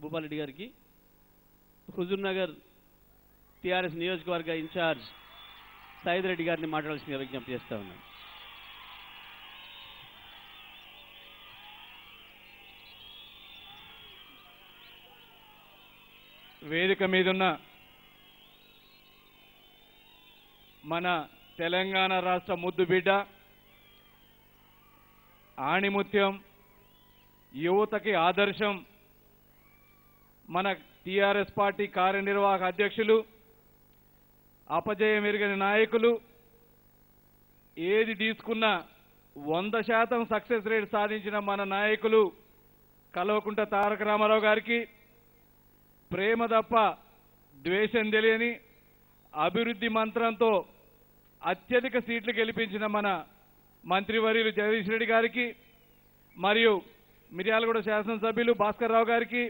భూపాల్ రెడ్డి గారికి హుజూర్ నగర్ టీఆర్ఎస్ నియోజకవర్గ ఇన్ఛార్జ్ సైద్ రెడ్డి గారిని మాట్లాడాల్సిందిగా విజ్ఞప్తి చేస్తా ఉన్నాను. వేదిక మీదున్న మన తెలంగాణ రాష్ట్ర ముద్దు బిడ్డ, ఆణిముత్యం, యువతకి ఆదర్శం, మన టీఆర్ఎస్ పార్టీ కార్యనిర్వాహక అధ్యక్షులు, అపజయం ఎరుగని నాయకులు, ఏది తీసుకున్నా 100% సక్సెస్ రేట్ సాధించిన మన నాయకులు కల్వకుంట్ల తారక రామారావు గారికి, ప్రేమ తప్ప ద్వేషం తెలియని అభివృద్ధి మంత్రంతో అత్యధిక సీట్లు గెలిపించిన మన మంత్రివర్యులు జగదీష్ రెడ్డి గారికి, మరియు మిర్యాలగూడ శాసనసభ్యులు భాస్కర్ రావు గారికి,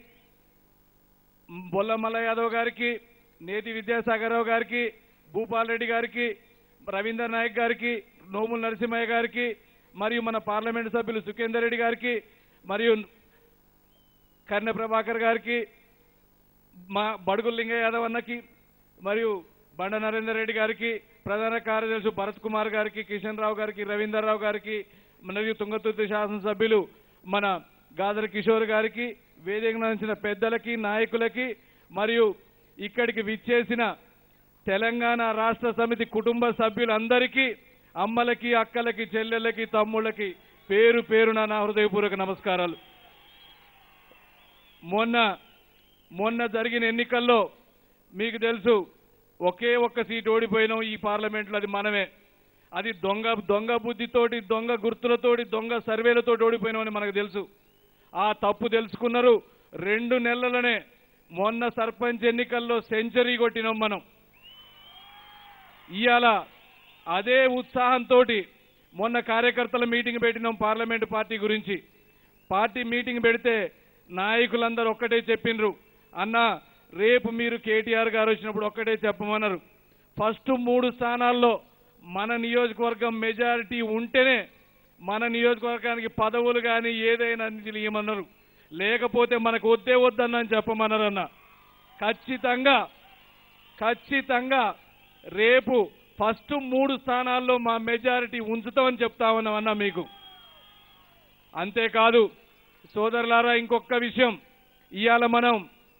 బొల్ల మల్ల యాదవ్ గారికి, నేతి విద్యాసాగర్ రావు గారికి, భూపాల్ రెడ్డి గారికి, రవీందర్ నాయక్ గారికి, నోముల నరసింహయ్య గారికి, మరియు మన పార్లమెంటు సభ్యులు సుఖేందర్ రెడ్డి గారికి, మరియు కర్ణ ప్రభాకర్ గారికి, మా బడుగుల లింగ యాదవ్ అన్నకి, మరియు బండ నరేందర్ రెడ్డి గారికి, ప్రధాన కార్యదర్శి భరత్ కుమార్ గారికి, కిషన్ రావు గారికి, రవీందర్ రావు గారికి, మరియు తుంగతుర్తి శాసనసభ్యులు మన గాదర్ కిషోర్ గారికి, వేదిక నుంచిన పెద్దలకి, నాయకులకి, మరియు ఇక్కడికి విచ్చేసిన తెలంగాణ రాష్ట్ర సమితి కుటుంబ సభ్యులందరికీ, అమ్మలకి, అక్కలకి, చెల్లెళ్ళకి, తమ్ముళ్ళకి పేరు పేరున నా హృదయపూర్వక నమస్కారాలు. మొన్న జరిగిన ఎన్నికల్లో మీకు తెలుసు, ఒకే ఒక్క సీటు ఓడిపోయినాం ఈ పార్లమెంట్లో, అది మనమే. అది దొంగ బుద్ధితోటి, దొంగ గుర్తులతోటి, దొంగ సర్వేలతోటి ఓడిపోయినామని మనకు తెలుసు. ఆ తప్పు తెలుసుకున్నారు. 2 నెలలనే మొన్న సర్పంచ్ ఎన్నికల్లో సెంచరీ కొట్టినాం మనం. ఇవాళ అదే ఉత్సాహంతో మొన్న కార్యకర్తల మీటింగ్ పెట్టినాం పార్లమెంటు పార్టీ గురించి. పార్టీ మీటింగ్ పెడితే నాయకులందరూ ఒక్కటే చెప్పినరు, అన్న రేపు మీరు కేటీఆర్ గారు వచ్చినప్పుడు ఒక్కటే చెప్పమన్నారు, ఫస్ట్ 3 స్థానాల్లో మన నియోజకవర్గం మెజారిటీ ఉంటేనే మన నియోజకవర్గానికి పదవులు కానీ ఏదైనా ఇవ్వమన్నారు, లేకపోతే మనకు వద్దే వద్దన్న చెప్పమన్నారన్న. ఖచ్చితంగా రేపు ఫస్ట్ 3 స్థానాల్లో మా మెజారిటీ ఉంచుతామని చెప్తా ఉన్నామన్నా మీకు. అంతేకాదు సోదరులారా, ఇంకొక విషయం, ఇవాళ మనం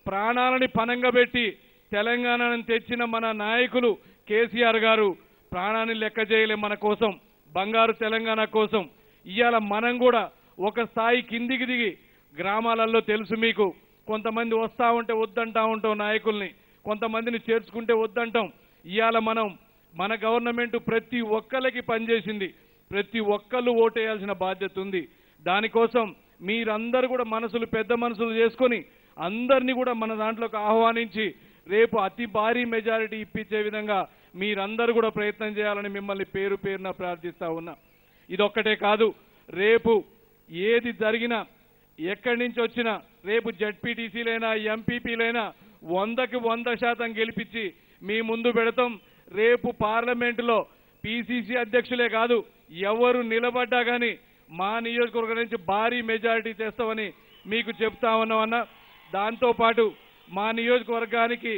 ప్రాణాలని పణంగా పెట్టి తెలంగాణను తెచ్చిన మన నాయకులు కేసీఆర్ గారు ప్రాణాన్ని లెక్క చేయలే మన కోసం, బంగారు తెలంగాణ కోసం. ఇవాళ మనం కూడా ఒక స్థాయి కిందికి దిగి, గ్రామాలలో తెలుసు మీకు, కొంతమంది వస్తూ ఉంటే వద్దంటా ఉంటాం నాయకుల్ని, కొంతమందిని చేర్చుకుంటే వద్దంటాం. ఇవాళ మన గవర్నమెంట్ ప్రతి ఒక్కరికి పనిచేసింది, ప్రతి ఒక్కళ్ళు ఓటేయాల్సిన బాధ్యత ఉంది. దానికోసం మీరందరూ కూడా పెద్ద మనసులు చేసుకొని అందరినీ కూడా మన దాంట్లోకి ఆహ్వానించి రేపు అతి భారీ మెజారిటీ ఇప్పించే విధంగా మీరందరూ కూడా ప్రయత్నం చేయాలని మిమ్మల్ని పేరు పేరున ప్రార్థిస్తా ఉన్నా. ఇదొక్కటే కాదు, రేపు ఏది జరిగినా, ఎక్కడి నుంచి వచ్చినా, రేపు జడ్పీటీసీలైనా ఎంపీపీలైనా 100కి 100% గెలిపించి మీ ముందు పెడతాం. రేపు పార్లమెంటులో పీసీసీ అధ్యక్షులే కాదు, ఎవరు నిలబడ్డా కానీ మా నియోజకవర్గం నుంచి భారీ మెజారిటీ చేస్తామని మీకు చెప్తా ఉన్నామన్నా. దాంతోపాటు మా నియోజకవర్గానికి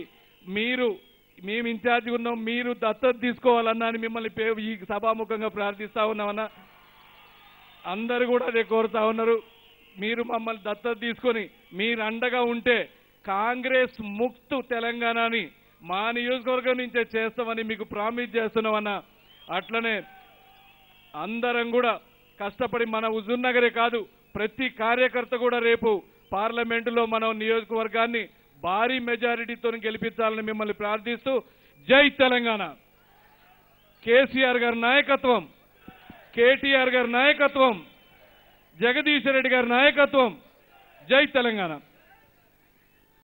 మేము ఇన్ఛార్జి ఉన్నాం, మీరు దత్తత తీసుకోవాలన్నా అని మిమ్మల్ని ఈ సభాముఖంగా ప్రార్థిస్తా ఉన్నామన్నా. అందరూ కూడా అదే కోరుతా ఉన్నారు. మీరు మమ్మల్ని దత్తత తీసుకొని మీరు అండగా ఉంటే కాంగ్రెస్ ముక్తు తెలంగాణని మా నియోజకవర్గం నుంచే చేస్తామని మీకు ప్రామిస్ చేస్తున్నామన్నా. అట్లనే అందరం కూడా కష్టపడి మన హుజూర్ నగరే కాదు, ప్రతి కార్యకర్త కూడా రేపు పార్లమెంటులో మనం నియోజకవర్గాన్ని భారీ మెజారిటీతో గెలిపించాలని మిమ్మల్ని ప్రార్థిస్తూ, జై తెలంగాణ. కేసీఆర్ గారి నాయకత్వం, కేటీఆర్ గారి నాయకత్వం, జగదీష్ రెడ్డి గారి నాయకత్వం, జై తెలంగాణ.